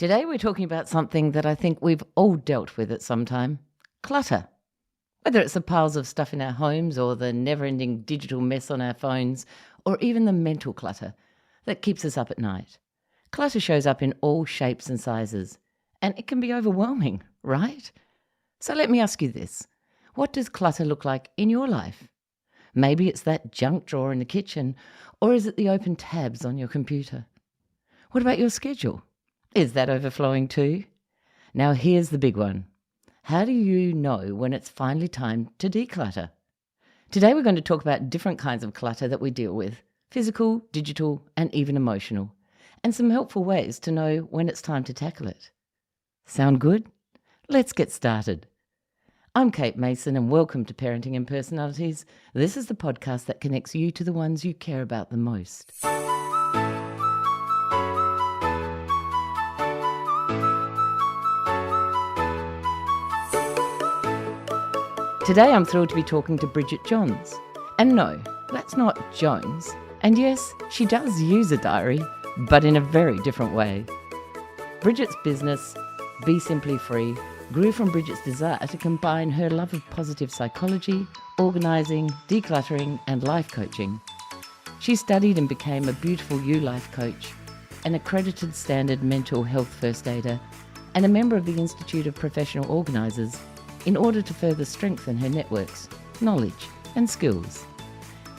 Today we're talking about something that I think we've all dealt with at some time: clutter. Whether it's the piles of stuff in our homes or the never-ending digital mess on our phones or even the mental clutter that keeps us up at night. Clutter shows up in all shapes and sizes, and it can be overwhelming, right? So let me ask you this. What does clutter look like in your life? Maybe it's that junk drawer in the kitchen, or is it the open tabs on your computer? What about your schedule? Is that overflowing too? Now here's the big one. How do you know when it's finally time to declutter? Today we're going to talk about different kinds of clutter that we deal with: physical, digital, and even emotional, and some helpful ways to know when it's time to tackle it. Sound good? Let's get started. I'm Kate Mason, and welcome to Parenting and Personalities. This is the podcast that connects you to the ones you care about the most. Today I'm thrilled to be talking to Bridget Johns. And no, that's not Jones. And yes, she does use a diary, but in a very different way. Bridget's business, Be Simply Free, grew from Bridget's desire to combine her love of positive psychology, organising, decluttering and life coaching. She studied and became a beautiful You Life coach, an accredited standard mental health first aider, and a member of the Institute of Professional Organisers, in order to further strengthen her networks, knowledge and skills.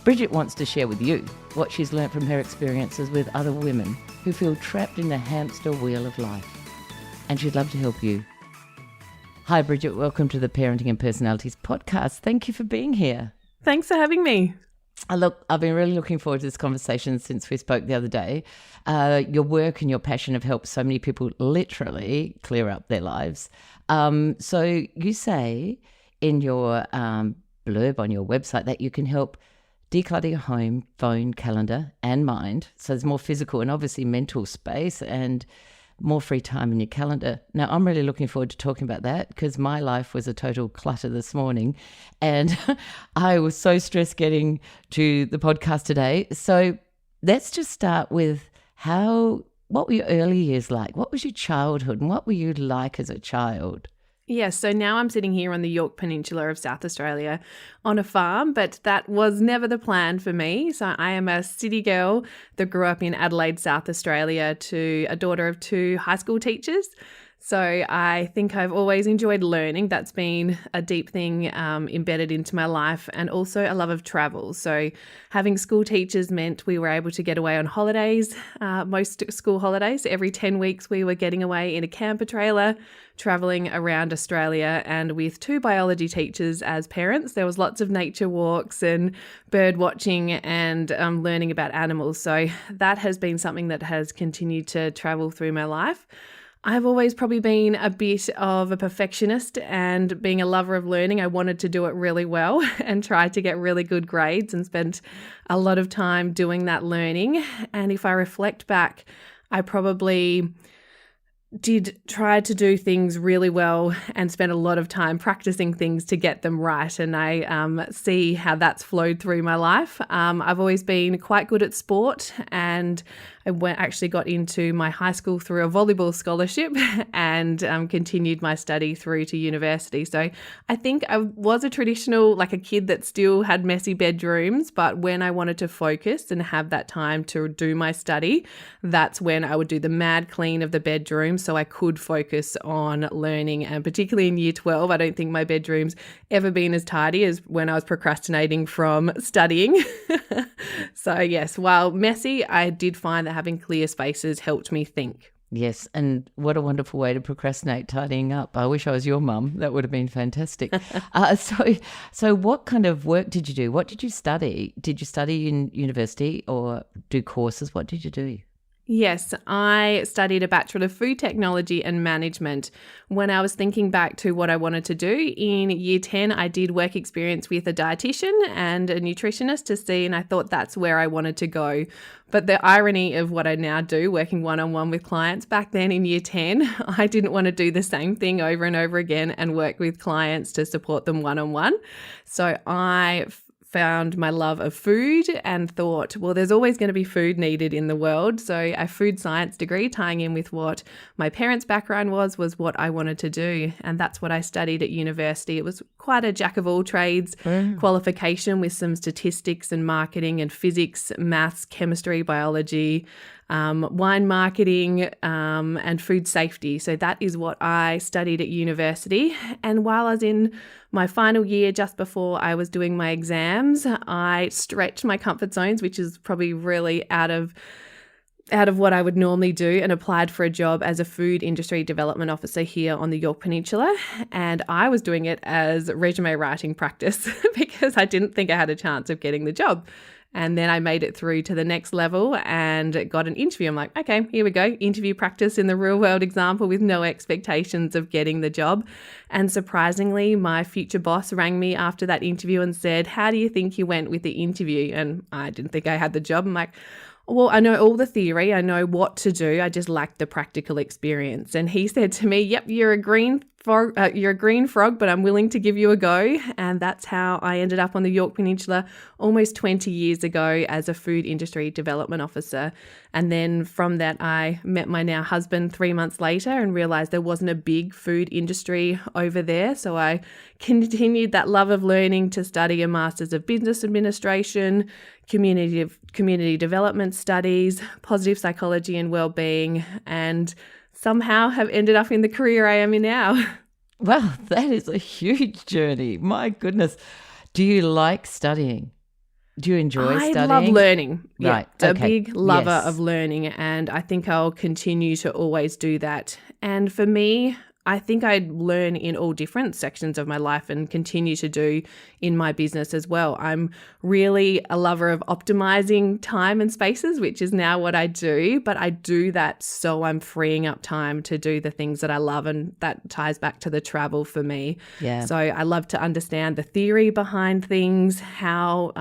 Bridget wants to share with you what she's learnt from her experiences with other women who feel trapped in the hamster wheel of life. And she'd love to help you. Hi Bridget, welcome to the Parenting and Personalities podcast. Thank you for being here. Thanks for having me. Look, I've been really looking forward to this conversation since we spoke the other day. Your work and your passion have helped so many people literally clear up their lives. So you say in your blurb on your website that you can help declutter your home, phone, calendar and mind. So there's more physical and obviously mental space and more free time in your calendar. Now, I'm really looking forward to talking about that because my life was a total clutter this morning and I was so stressed getting to the podcast today. So let's just start with what were your early years like? What was your childhood and what were you like as a child? Yes, so now I'm sitting here on the Yorke Peninsula of South Australia on a farm, but that was never the plan for me. So I am a city girl that grew up in Adelaide, South Australia, to a daughter of two high school teachers. So I think I've always enjoyed learning. That's been a deep thing embedded into my life, and also a love of travel. So having school teachers meant we were able to get away on holidays, most school holidays. Every 10 weeks we were getting away in a camper trailer, traveling around Australia, and with two biology teachers as parents, there was lots of nature walks and bird watching and learning about animals. So that has been something that has continued to travel through my life. I've always probably been a bit of a perfectionist, and being a lover of learning, I wanted to do it really well and tried to get really good grades and spent a lot of time doing that learning. And if I reflect back, I probably did try to do things really well and spent a lot of time practicing things to get them right. And I see how that's flowed through my life. I've always been quite good at sport, and I actually got into my high school through a volleyball scholarship and continued my study through to university. So I think I was a traditional, like a kid that still had messy bedrooms, but when I wanted to focus and have that time to do my study, that's when I would do the mad clean of the bedroom so I could focus on learning. And particularly in year 12, I don't think my bedroom's ever been as tidy as when I was procrastinating from studying. So yes, while messy, I did find that having clear spaces helped me think. Yes, and what a wonderful way to procrastinate, tidying up. I wish I was your mum. That would have been fantastic. So what kind of work did you do? What did you study? Did you study in university or do courses? What did you do? Yes, I studied a Bachelor of Food Technology and Management. When I was thinking back to what I wanted to do, in year 10, I did work experience with a dietitian and a nutritionist to see, and I thought that's where I wanted to go. But the irony of what I now do, working one-on-one with clients, back then in year 10, I didn't want to do the same thing over and over again and work with clients to support them one-on-one. So I found my love of food and thought, well, there's always going to be food needed in the world. So a food science degree tying in with what my parents' background was what I wanted to do. And that's what I studied at university. It was quite a jack of all trades qualification with some statistics and marketing and physics, maths, chemistry, biology, wine marketing, and food safety. So that is what I studied at university. And while I was in my final year, just before I was doing my exams, I stretched my comfort zones, which is probably really out of what I would normally do, and applied for a job as a food industry development officer here on the York Peninsula. And I was doing it as resume writing practice because I didn't think I had a chance of getting the job. And then I made it through to the next level and got an interview. I'm like, okay, here we go. Interview practice in the real world example with no expectations of getting the job. And surprisingly, my future boss rang me after that interview and said, how do you think you went with the interview? And I didn't think I had the job. I'm like, well, I know all the theory. I know what to do. I just lacked the practical experience. And he said to me, yep, you're a green frog, but I'm willing to give you a go. And that's how I ended up on the York Peninsula almost 20 years ago as a food industry development officer. And then from that, I met my now husband 3 months later and realized there wasn't a big food industry over there. So I continued that love of learning to study a Master's of Business Administration, community development studies, positive psychology and well-being, and somehow have ended up in the career I am in now. Wow, that is a huge journey. My goodness. Do you like studying? Do you enjoy studying? I love learning. Right. Yeah, okay. A big lover Yes. of learning, and I think I'll continue to always do that. And for me, I think I learn in all different sections of my life and continue to do in my business as well. I'm really a lover of optimizing time and spaces, which is now what I do, but I do that so I'm freeing up time to do the things that I love, and that ties back to the travel for me. Yeah. So I love to understand the theory behind things, how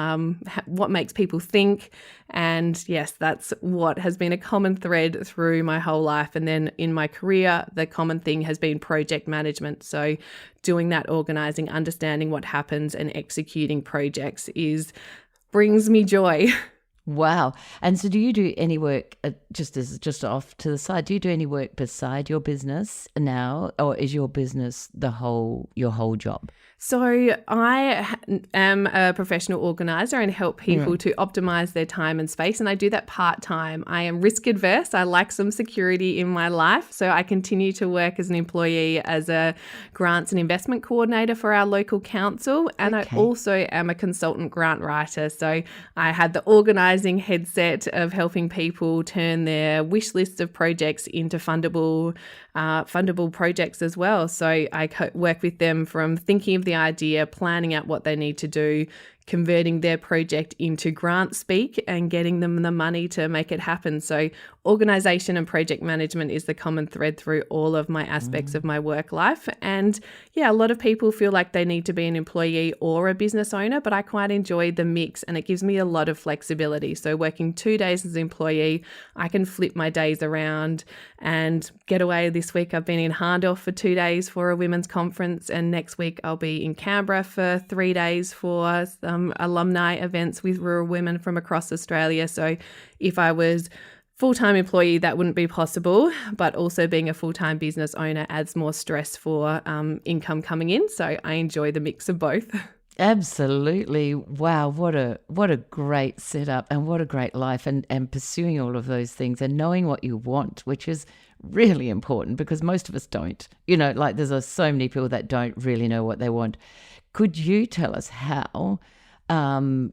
what makes people think. And yes, that's what has been a common thread through my whole life. And then in my career, the common thing has been project management. So doing that, organizing, understanding what happens and executing projects brings me joy. Wow. And so do you do any work, just off to the side, do you do any work beside your business now, or is your business your whole job? So I am a professional organizer and help people to optimize their time and space, and I do that part-time. I am risk adverse. I like some security in my life, so I continue to work as an employee as a grants and investment coordinator for our local council, and I also am a consultant grant writer. So I had the organizing headset of helping people turn their wish lists of projects into fundable projects as well. So I work with them from thinking of the idea, planning out what they need to do, converting their project into grant speak and getting them the money to make it happen. So organization and project management is the common thread through all of my aspects of my work life. And yeah, a lot of people feel like they need to be an employee or a business owner, but I quite enjoy the mix, and it gives me a lot of flexibility. So working 2 days as an employee, I can flip my days around and get away. This week I've been in Hahndorf for 2 days for a women's conference, and next week I'll be in Canberra for 3 days for some alumni events with rural women from across Australia. So if I was full-time employee, that wouldn't be possible, but also being a full-time business owner adds more stress for income coming in. So I enjoy the mix of both. Absolutely. Wow, what a great setup, and what a great life, and pursuing all of those things and knowing what you want, which is really important because most of us don't. Like there's so many people that don't really know what they want. Could you tell us how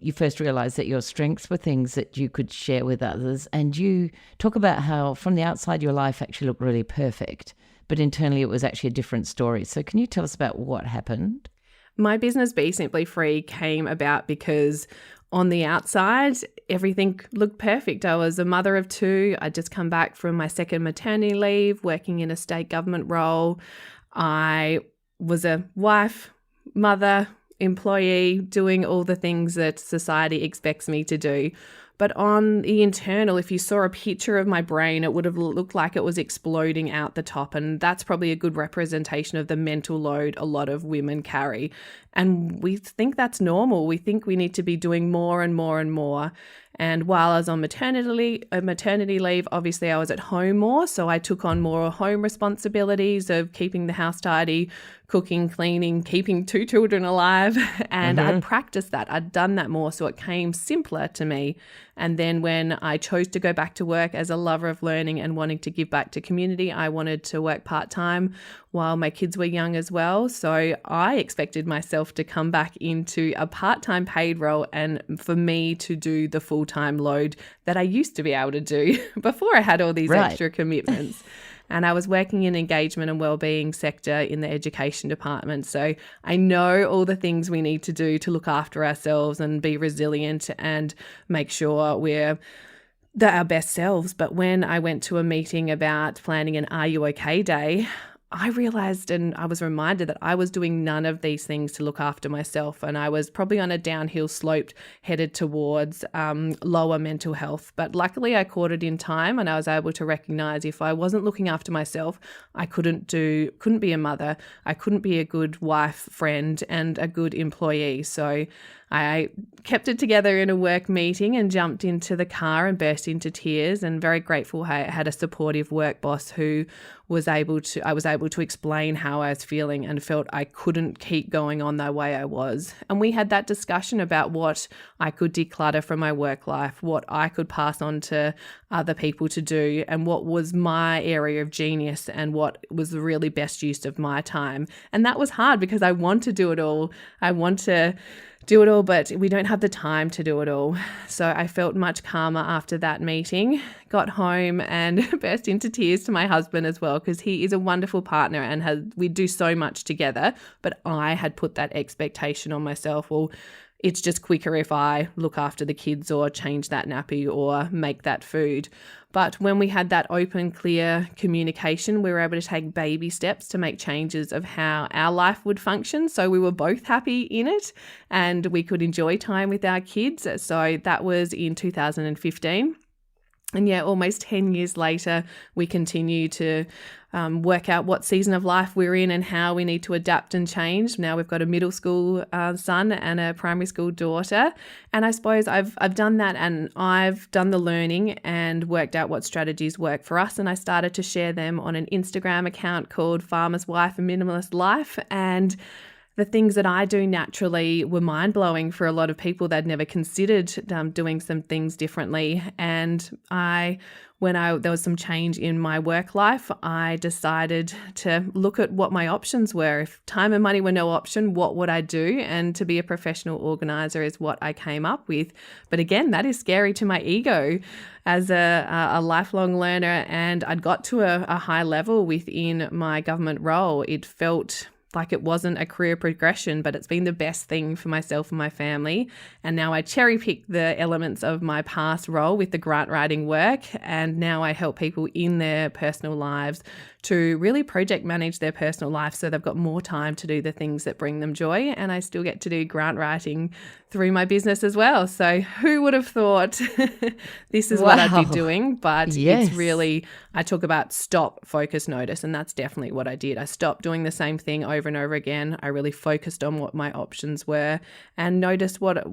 you first realized that your strengths were things that you could share with others? And you talk about how from the outside your life actually looked really perfect, but internally it was actually a different story. So can you tell us about what happened? My business Be Simply Free came about because on the outside, everything looked perfect. I was a mother of 2. I'd just come back from my second maternity leave, working in a state government role. I was a wife, mother, employee, doing all the things that society expects me to do. But on the internal, if you saw a picture of my brain, it would have looked like it was exploding out the top. And that's probably a good representation of the mental load a lot of women carry. And we think that's normal. We think we need to be doing more and more and more. And while I was on maternity leave, obviously I was at home more. So I took on more home responsibilities of keeping the house tidy, cooking, cleaning, keeping 2 children alive. And I'd practiced that. I'd done that more. So it came simpler to me. And then when I chose to go back to work as a lover of learning and wanting to give back to community, I wanted to work part-time while my kids were young as well. So I expected myself to come back into a part-time paid role and for me to do the full-time load that I used to be able to do before I had all these extra commitments. And I was working in engagement and wellbeing sector in the education department. So I know all the things we need to do to look after ourselves and be resilient and make sure we're our best selves. But when I went to a meeting about planning an Are You OK Day, I realized and I was reminded that I was doing none of these things to look after myself. And I was probably on a downhill slope headed towards lower mental health. But luckily I caught it in time and I was able to recognize if I wasn't looking after myself, I couldn't be a mother. I couldn't be a good wife, friend, and a good employee. So I kept it together in a work meeting and jumped into the car and burst into tears, and very grateful I had a supportive work boss who I was able to explain how I was feeling and felt I couldn't keep going on the way I was. And we had that discussion about what I could declutter from my work life, what I could pass on to other people to do, and what was my area of genius and what was the really best use of my time. And that was hard because I want to do it all. I want to do it all, but we don't have the time to do it all. So I felt much calmer after that meeting, got home and burst into tears to my husband as well, because he is a wonderful partner and we do so much together. But I had put that expectation on myself. Well, it's just quicker if I look after the kids or change that nappy or make that food. But when we had that open, clear communication, we were able to take baby steps to make changes of how our life would function. So we were both happy in it and we could enjoy time with our kids. So that was in 2015. And yeah, almost 10 years later, we continue to work out what season of life we're in and how we need to adapt and change. Now we've got a middle school son and a primary school daughter. And I suppose I've done that and I've done the learning and worked out what strategies work for us. And I started to share them on an Instagram account called Farmer's Wife and Minimalist Life. And the things that I do naturally were mind-blowing for a lot of people. They'd never considered doing some things differently. And when there was some change in my work life, I decided to look at what my options were. If time and money were no option, what would I do? And to be a professional organizer is what I came up with. But again, that is scary to my ego as a lifelong learner. And I'd got to a high level within my government role. It felt like it wasn't a career progression, but it's been the best thing for myself and my family. And now I cherry pick the elements of my past role with the grant writing work. And now I help people in their personal lives to really project manage their personal life so they've got more time to do the things that bring them joy. And I still get to do grant writing through my business as well. So who would have thought this is what I'd be doing? But It's really, I talk about stop, focus, notice. And that's definitely what I did. I stopped doing the same thing over and over again. I really focused on what my options were and noticed what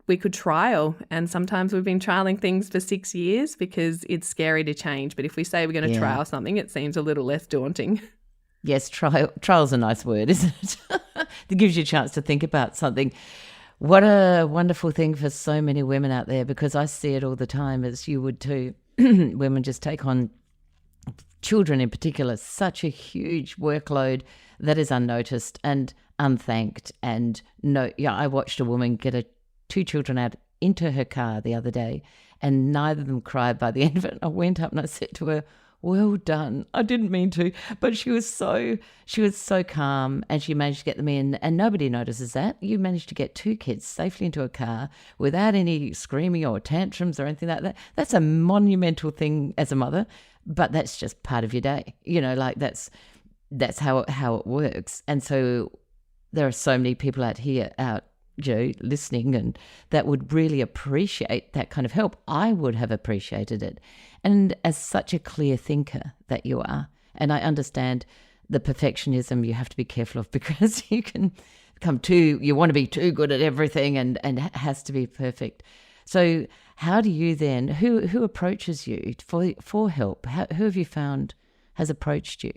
we could trial. And sometimes we've been trialing things for 6 years because it's scary to change. But if we say we're going to trial something, it seems a little less daunting. Yes, trial's a nice word, isn't it? It gives you a chance to think about something. What a wonderful thing for so many women out there, because I see it all the time, as you would too. Women just take on, children in particular, such a huge workload that is unnoticed and unthanked. And I watched a woman get 2 children out into her car the other day, and neither of them cried by the end of it. I went up and I said to her, "Well done." I didn't mean to, but she was so calm, and she managed to get them in, and nobody notices that. You managed to get 2 kids safely into a car without any screaming or tantrums or anything like that. That's a monumental thing as a mother, but that's just part of your day. That's how it works. And so there are so many people out Joe, listening and that would really appreciate that kind of help. I would have appreciated it. And as such a clear thinker that you are, and I understand the perfectionism you have to be careful of because you can you want to be too good at everything and it has to be perfect. So how do you then, who approaches you for help? Who have you found has approached you?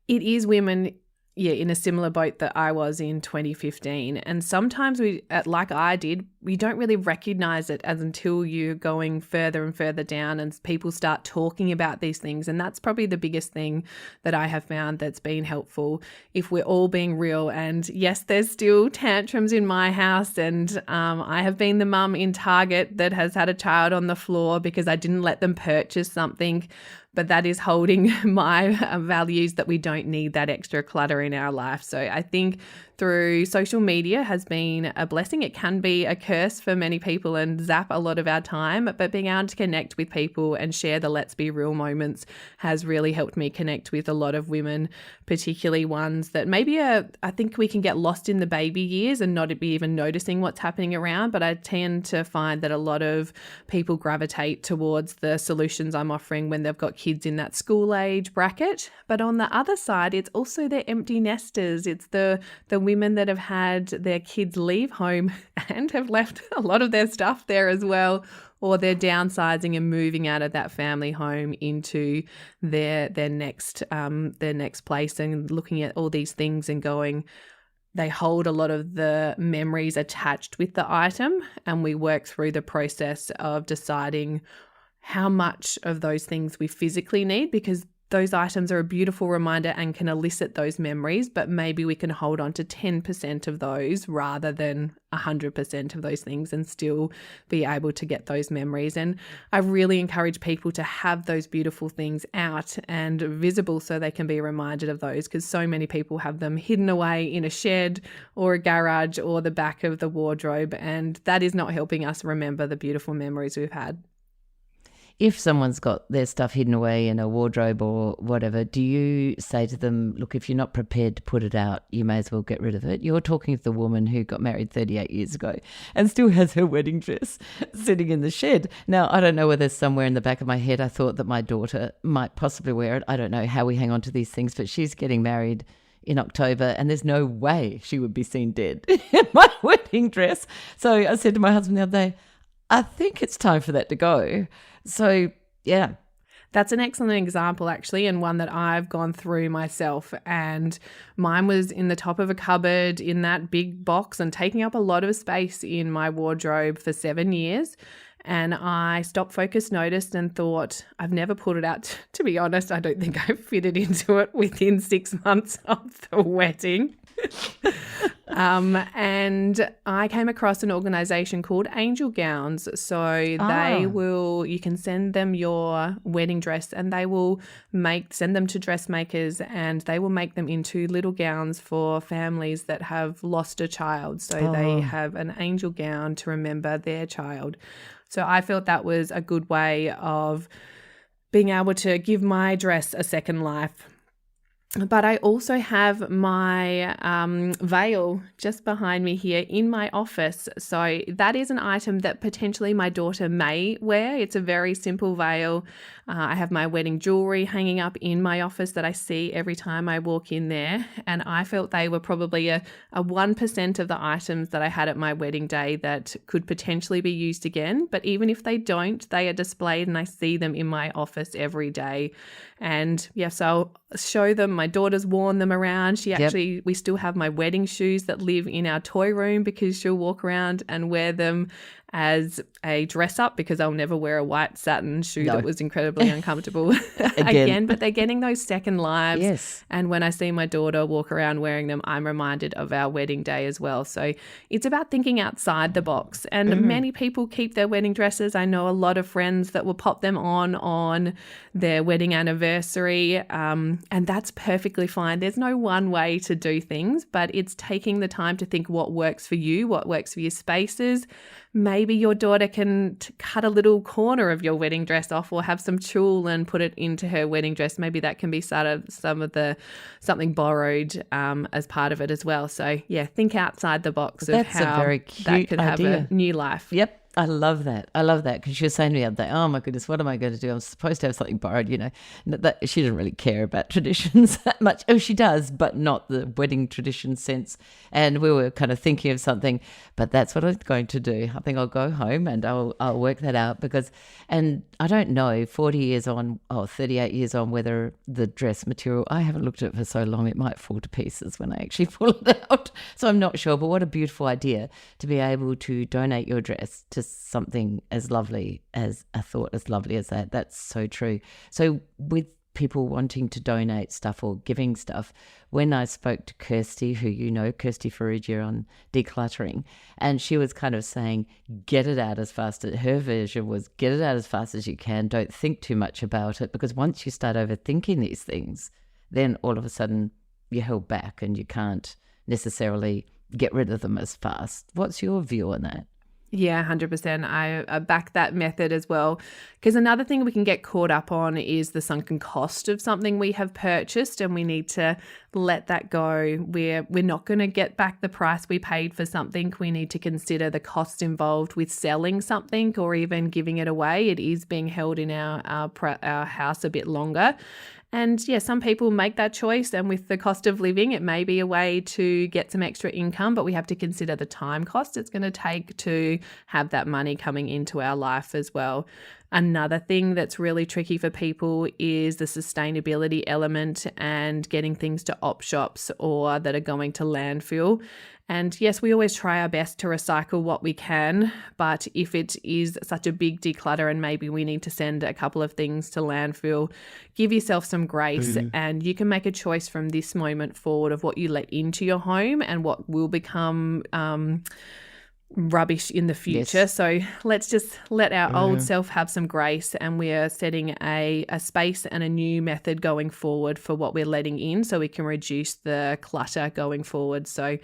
It is women, in a similar boat that I was in 2015. And sometimes we, like I did, we don't really recognize it until you're going further and further down and people start talking about these things. And that's probably the biggest thing that I have found that's been helpful. If we're all being real, and yes, there's still tantrums in my house, and I have been the mum in Target that has had a child on the floor because I didn't let them purchase something. But that is holding my values that we don't need that extra clutter in our life. So I think through social media has been a blessing. It can be a curse for many people and zap a lot of our time, but being able to connect with people and share the let's be real moments has really helped me connect with a lot of women, particularly ones that maybe I think we can get lost in the baby years and not be even noticing what's happening around. But I tend to find that a lot of people gravitate towards the solutions I'm offering when they've got kids in that school age bracket. But on the other side, it's also the empty nesters. It's the women that have had their kids leave home and have left a lot of their stuff there as well, or they're downsizing and moving out of that family home into their next place and looking at all these things and going, they hold a lot of the memories attached with the item, and we work through the process of deciding how much of those things we physically need, because those items are a beautiful reminder and can elicit those memories, but maybe we can hold on to 10% of those rather than 100% of those things and still be able to get those memories. And I really encourage people to have those beautiful things out and visible so they can be reminded of those, because so many people have them hidden away in a shed or a garage or the back of the wardrobe, and that is not helping us remember the beautiful memories we've had. If someone's got their stuff hidden away in a wardrobe or whatever, do you say to them, look, if you're not prepared to put it out, you may as well get rid of it? You're talking of the woman who got married 38 years ago and still has her wedding dress sitting in the shed. Now, I don't know whether somewhere in the back of my head I thought that my daughter might possibly wear it. I don't know how we hang on to these things, but she's getting married in October and there's no way she would be seen dead in my wedding dress. So I said to my husband the other day, I think it's time for that to go. So, yeah. That's an excellent example, actually, and one that I've gone through myself. And mine was in the top of a cupboard in that big box and taking up a lot of space in my wardrobe for 7 years. And I stopped, focused, noticed and thought, I've never put it out. To be honest, I don't think I fitted into it within 6 months of the wedding. And I came across an organisation called Angel Gowns. So you can send them your wedding dress and they will send them to dressmakers and they will make them into little gowns for families that have lost a child. So they have an angel gown to remember their child. So I felt that was a good way of being able to give my dress a second life. But I also have my veil just behind me here in my office. So that is an item that potentially my daughter may wear. It's a very simple veil. I have my wedding jewelry hanging up in my office that I see every time I walk in there. And I felt they were probably a 1% of the items that I had at my wedding day that could potentially be used again. But even if they don't, they are displayed and I see them in my office every day. And yes, I'll show them. My daughter's worn them around. We still have my wedding shoes that live in our toy room because she'll walk around and wear them as a dress up, because I'll never wear a white satin shoe that was incredibly uncomfortable again. But they're getting those second lives. Yes. And when I see my daughter walk around wearing them, I'm reminded of our wedding day as well. So it's about thinking outside the box. And many people keep their wedding dresses. I know a lot of friends that will pop them on their wedding anniversary. And that's perfectly fine. There's no one way to do things, but it's taking the time to think what works for you, what works for your spaces. maybe your daughter can cut a little corner of your wedding dress off or have some tulle and put it into her wedding dress. Maybe that can be something borrowed as part of it as well. So yeah, think outside the box of That's a how very that cute could idea. have a new life. Yep. I love that. I love that because she was saying to me the other day, oh my goodness, what am I going to do? I'm supposed to have something borrowed, That she didn't really care about traditions that much. Oh, she does, but not the wedding tradition sense. And we were kind of thinking of something, but that's what I'm going to do. I think I'll go home and I'll work that out and I don't know, 40 years on, 38 years on, whether the dress material, I haven't looked at it for so long, it might fall to pieces when I actually pull it out. So I'm not sure, but what a beautiful idea to be able to donate your dress to something as lovely as a thought as lovely as that. That's so true. So with people wanting to donate stuff or giving stuff, when I spoke to Kirsty, who Kirsty Ferrugia on Decluttering, and she was kind of saying, get it out as fast as, her version was, get it out as fast as you can. Don't think too much about it, because once you start overthinking these things, then all of a sudden you're held back and you can't necessarily get rid of them as fast. What's your view on that? Yeah, 100%. I back that method as well, because another thing we can get caught up on is the sunken cost of something we have purchased, and we need to let that go. We're not going to get back the price we paid for something. We need to consider the cost involved with selling something or even giving it away. It is being held in our house a bit longer. And yeah, some people make that choice, and with the cost of living, it may be a way to get some extra income, but we have to consider the time cost it's going to take to have that money coming into our life as well. Another thing that's really tricky for people is the sustainability element and getting things to op shops or that are going to landfill. And yes, we always try our best to recycle what we can, but if it is such a big declutter and maybe we need to send a couple of things to landfill, give yourself some grace and you can make a choice from this moment forward of what you let into your home and what will become rubbish in the future. Yes. So let's just let our old self have some grace, and we are setting a space and a new method going forward for what we're letting in so we can reduce the clutter going forward. So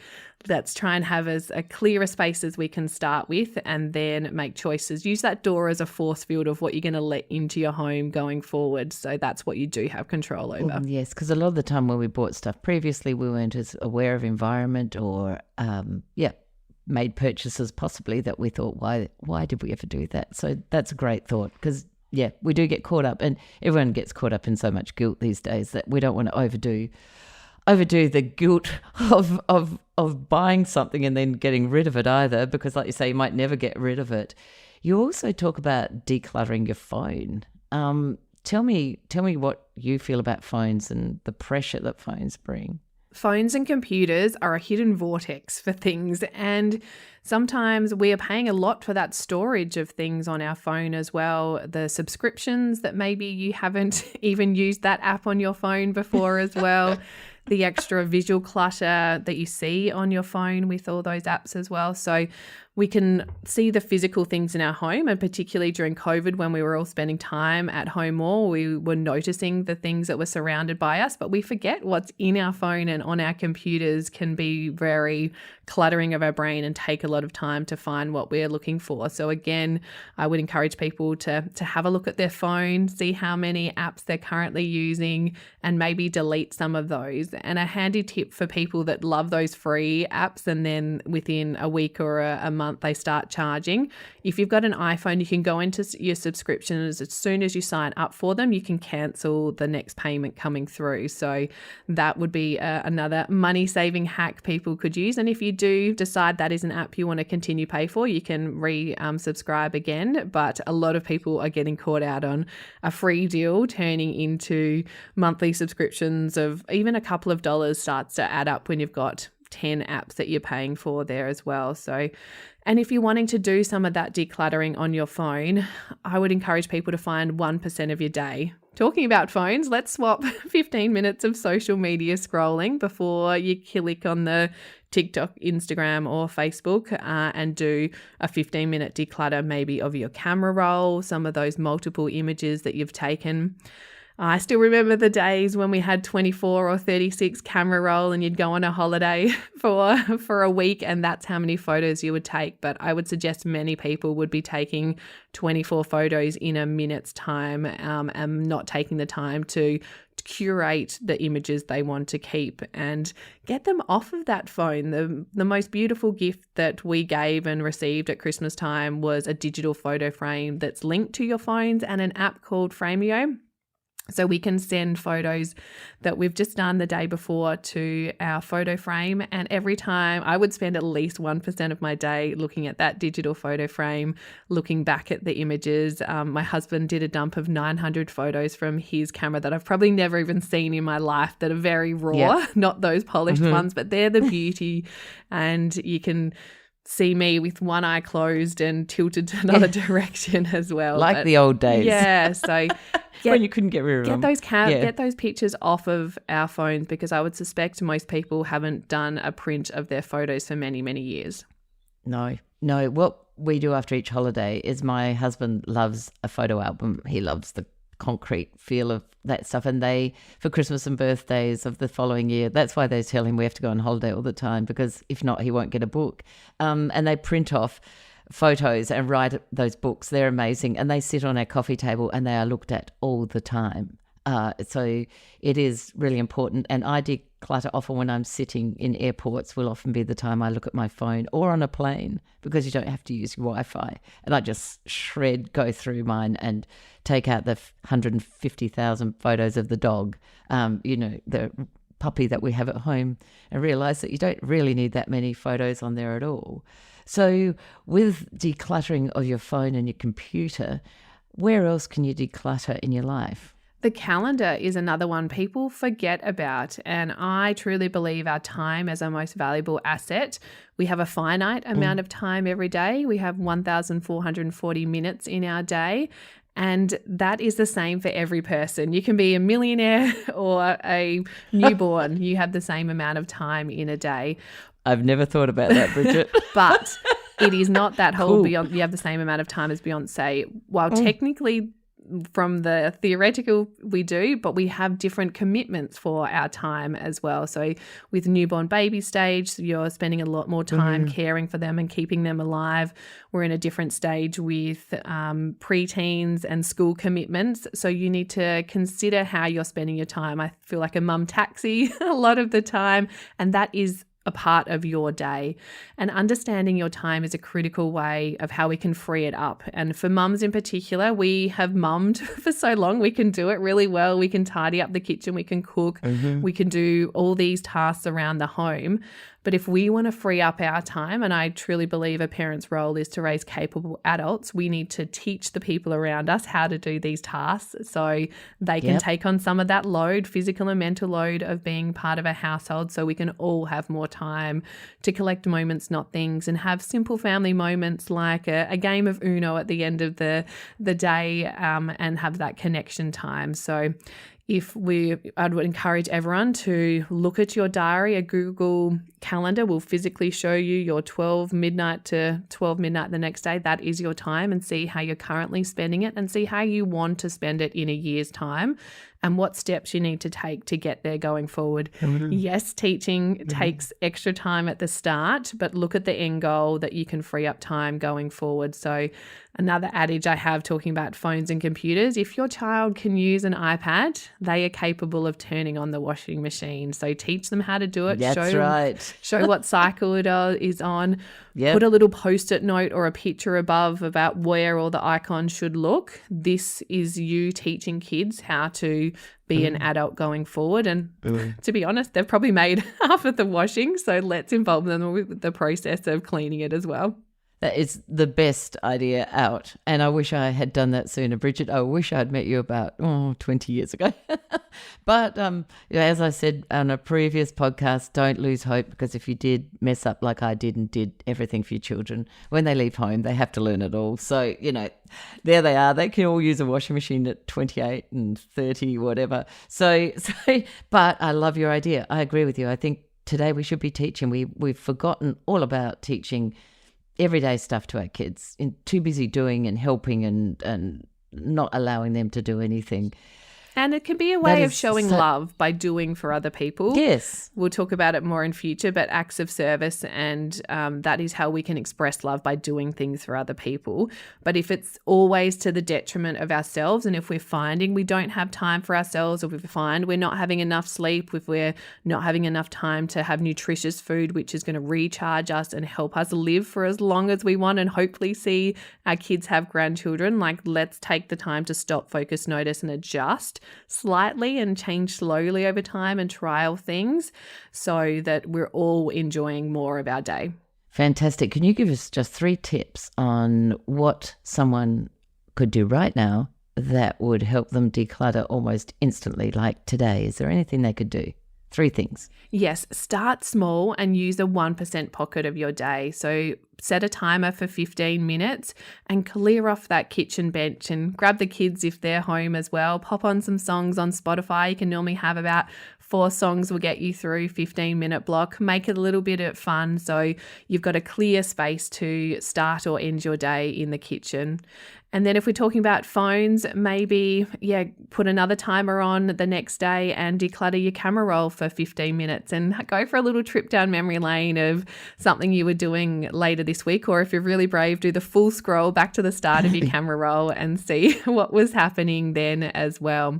let's try and have as a clear a space as we can start with, and then make choices. Use that door as a force field of what you're going to let into your home going forward. So that's what you do have control over. Yes, because a lot of the time when we bought stuff previously, we weren't as aware of environment or, made purchases possibly that we thought, why did we ever do that? So that's a great thought, because we do get caught up, and everyone gets caught up in so much guilt these days that we don't want to overdo the guilt of buying something and then getting rid of it either, because like you say, you might never get rid of it. You also talk about decluttering your phone. Tell me what you feel about phones and the pressure that phones bring. Phones and computers are a hidden vortex for things, and sometimes we are paying a lot for that storage of things on our phone as well. The subscriptions that maybe you haven't even used that app on your phone before as well. The extra visual clutter that you see on your phone with all those apps as well. So we can see the physical things in our home, and particularly during COVID when we were all spending time at home more, we were noticing the things that were surrounded by us, but we forget what's in our phone and on our computers can be very cluttering of our brain and take a lot of time to find what we're looking for. So again, I would encourage people to have a look at their phone, see how many apps they're currently using, and maybe delete some of those. And a handy tip for people that love those free apps and then within a week or a month they start charging. If you've got an iPhone, you can go into your subscriptions. As soon as you sign up for them, you can cancel the next payment coming through. So that would be another money-saving hack people could use. And if you do decide that is an app you want to continue pay for, you can subscribe again. But a lot of people are getting caught out on a free deal turning into monthly subscriptions of even a couple of dollars starts to add up when you've got 10 apps that you're paying for there as well. So, and if you're wanting to do some of that decluttering on your phone, I would encourage people to find 1% of your day. Talking about phones, let's swap 15 minutes of social media scrolling before you click on the TikTok, Instagram or Facebook and do a 15-minute declutter maybe of your camera roll, some of those multiple images that you've taken. I still remember the days when we had 24 or 36 camera roll and you'd go on a holiday for a week and that's how many photos you would take. But I would suggest many people would be taking 24 photos in a minute's time and not taking the time to curate the images they want to keep and get them off of that phone. The most beautiful gift that we gave and received at Christmas time was a digital photo frame that's linked to your phones and an app called Frameo. So we can send photos that we've just done the day before to our photo frame. And every time I would spend at least 1% of my day looking at that digital photo frame, looking back at the images. My husband did a dump of 900 photos from his camera that I've probably never even seen in my life that are very raw, not those polished ones, but they're the beauty. And you can see me with one eye closed and tilted to another direction as well. Like the old days. Yeah, so when you couldn't get rid of them. Get those pictures off of our phones, because I would suspect most people haven't done a print of their photos for many, many years. No. What we do after each holiday is my husband loves a photo album. He loves the concrete feel of that stuff. And they, for Christmas and birthdays of the following year, that's why they tell him we have to go on holiday all the time, because if not, he won't get a book. And they print off photos and write those books. They're amazing. And they sit on our coffee table and they are looked at all the time. So it is really important. And I declutter often when I'm sitting in airports, will often be the time I look at my phone, or on a plane, because you don't have to use your Wi-Fi. And I just go through mine and take out the 150,000 photos of the dog, the puppy that we have at home, and realise that you don't really need that many photos on there at all. So with decluttering of your phone and your computer, where else can you declutter in your life? The calendar is another one people forget about, and I truly believe our time is our most valuable asset. We have a finite amount of time every day. We have 1,440 minutes in our day, and that is the same for every person. You can be a millionaire or a newborn. You have the same amount of time in a day. I've never thought about that, Bridget. But it is not that whole Beyonce. You have the same amount of time as Beyonce. While technically, from the theoretical we do, but we have different commitments for our time as well. So with newborn baby stage, you're spending a lot more time caring for them and keeping them alive. We're in a different stage with preteens and school commitments. So you need to consider how you're spending your time. I feel like a mum taxi a lot of the time, and that is a part of your day. And understanding your time is a critical way of how we can free it up. And for mums in particular, we have mummed for so long. We can do it really well. We can tidy up the kitchen. We can cook. We can do all these tasks around the home. But if we want to free up our time, and I truly believe a parent's role is to raise capable adults, we need to teach the people around us how to do these tasks so they can take on some of that load, physical and mental load of being part of a household, so we can all have more time to collect moments, not things, and have simple family moments like a game of Uno at the end of the day, and have that connection time. So I would encourage everyone to look at your diary. A Google Calendar will physically show you your 12 midnight to 12 midnight the next day. That is your time, and see how you're currently spending it, and see how you want to spend it in a year's time, and what steps you need to take to get there going forward. Yes, teaching takes extra time at the start, but look at the end goal that you can free up time going forward. So another adage I have talking about phones and computers, if your child can use an iPad, they are capable of turning on the washing machine. So teach them how to do it. That's right. Show what cycle it is on. Yep. Put a little post-it note or a picture above about where all the icons should look. This is you teaching kids how to be an adult going forward. And to be honest, they've probably made half of the washing, so let's involve them with the process of cleaning it as well. That is the best idea out. And I wish I had done that sooner, Bridget. I wish I'd met you about 20 years ago. But as I said on a previous podcast, don't lose hope, because if you did mess up like I did and did everything for your children, when they leave home, they have to learn it all. So, there they are. They can all use a washing machine at 28 and 30, whatever. So, but I love your idea. I agree with you. I think today we should be teaching. We've forgotten all about teaching everyday stuff to our kids, too busy doing and helping and not allowing them to do anything. And it can be a That way of is showing love by doing for other people. Yes. We'll talk about it more in future, but acts of service, and that is how we can express love, by doing things for other people. But if it's always to the detriment of ourselves, and if we're finding we don't have time for ourselves, or if we find we're not having enough sleep, if we're not having enough time to have nutritious food, which is going to recharge us and help us live for as long as we want and hopefully see our kids have grandchildren, like let's take the time to stop, focus, notice, and adjust slightly and change slowly over time and trial things so that we're all enjoying more of our day. Fantastic. Can you give us just 3 tips on what someone could do right now that would help them declutter almost instantly, like today? Is there anything they could do? 3 things. Yes, start small and use a 1% pocket of your day. So set a timer for 15 minutes and clear off that kitchen bench and grab the kids if they're home as well. Pop on some songs on Spotify. You can normally have about 4 songs will get you through 15-minute block. Make it a little bit of fun so you've got a clear space to start or end your day in the kitchen. And then if we're talking about phones, maybe, put another timer on the next day and declutter your camera roll for 15 minutes and go for a little trip down memory lane of something you were doing later this week. Or if you're really brave, do the full scroll back to the start of your camera roll and see what was happening then as well.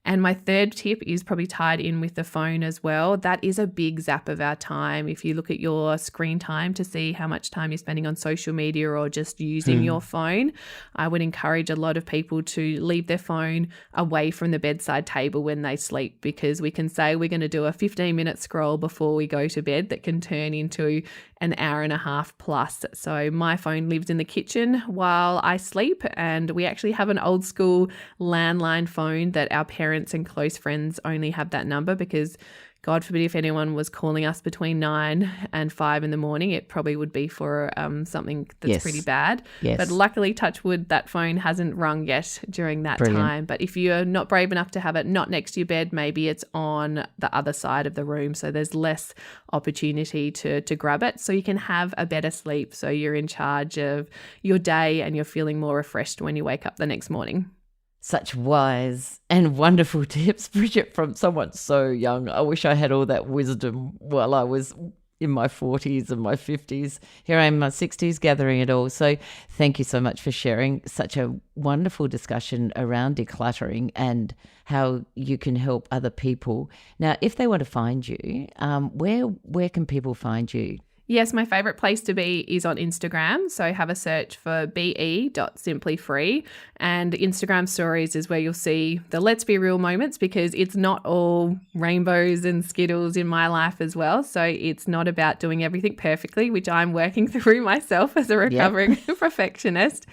And my third tip is probably tied in with the phone as well. That is a big zap of our time. If you look at your screen time to see how much time you're spending on social media or just using your phone, I would encourage a lot of people to leave their phone away from the bedside table when they sleep, because we can say we're going to do a 15-minute scroll before we go to bed that can turn into an hour and a half plus. So my phone lives in the kitchen while I sleep, and we actually have an old school landline phone that our parents and close friends only have that number, because God forbid if anyone was calling us between 9 and 5 in the morning, it probably would be for something that's pretty bad. Yes. But luckily, touch wood, that phone hasn't rung yet during that time. But if you're not brave enough to have it not next to your bed, maybe it's on the other side of the room. So there's less opportunity to grab it, so you can have a better sleep. So you're in charge of your day and you're feeling more refreshed when you wake up the next morning. Such wise and wonderful tips, Bridget, from someone so young. I wish I had all that wisdom while I was in my 40s and my 50s. Here I am in my 60s gathering it all. So thank you so much for sharing such a wonderful discussion around decluttering and how you can help other people. Now, if they want to find you, where can people find you? Yes, my favorite place to be is on Instagram. So have a search for be.simplyfree, and Instagram stories is where you'll see the let's be real moments, because it's not all rainbows and skittles in my life as well. So it's not about doing everything perfectly, which I'm working through myself as a recovering perfectionist.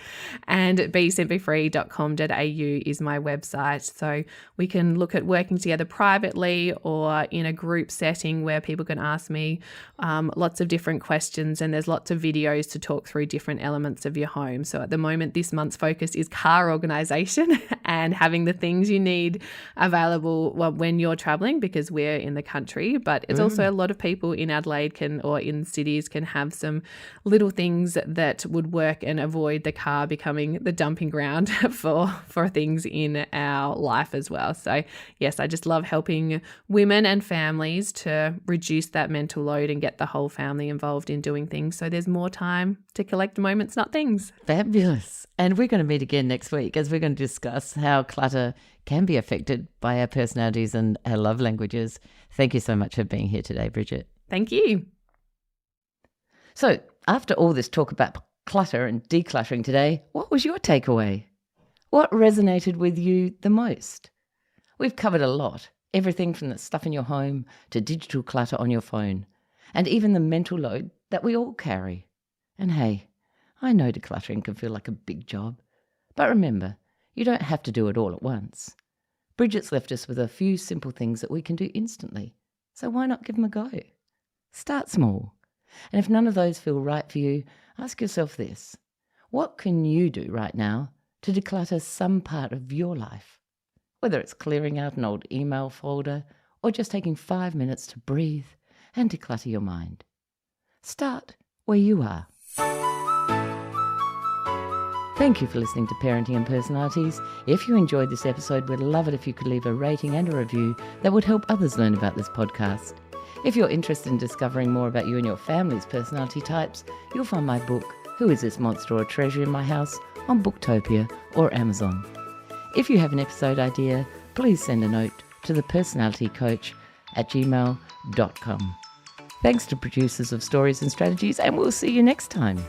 And besimplyfree.com.au is my website. So we can look at working together privately or in a group setting where people can ask me lots of different questions, and there's lots of videos to talk through different elements of your home. So at the moment, this month's focus is car organization and having the things you need available when you're traveling, because we're in the country. But it's also a lot of people in Adelaide or in cities can have some little things that would work and avoid the car becoming the dumping ground for things in our life as well. So yes, I just love helping women and families to reduce that mental load and get the whole family involved in doing things, so there's more time to collect moments, not things. Fabulous. And we're going to meet again next week as we're going to discuss how clutter can be affected by our personalities and our love languages. Thank you so much for being here today, Bridget. Thank you. So after all this talk about clutter and decluttering today, what was your takeaway? What resonated with you the most? We've covered a lot, everything from the stuff in your home to digital clutter on your phone, and even the mental load that we all carry. And hey, I know decluttering can feel like a big job, but remember, you don't have to do it all at once. Bridget's left us with a few simple things that we can do instantly, so why not give them a go? Start small, and if none of those feel right for you, ask yourself this: what can you do right now to declutter some part of your life? Whether it's clearing out an old email folder or just taking 5 minutes to breathe and declutter your mind. Start where you are. Thank you for listening to Parenting and Personalities. If you enjoyed this episode, we'd love it if you could leave a rating and a review that would help others learn about this podcast. If you're interested in discovering more about you and your family's personality types, you'll find my book, Who Is This Monster or Treasure in My House, on Booktopia or Amazon. If you have an episode idea, please send a note to thepersonalitycoach@gmail.com. Thanks to producers of Stories and Strategies, and we'll see you next time.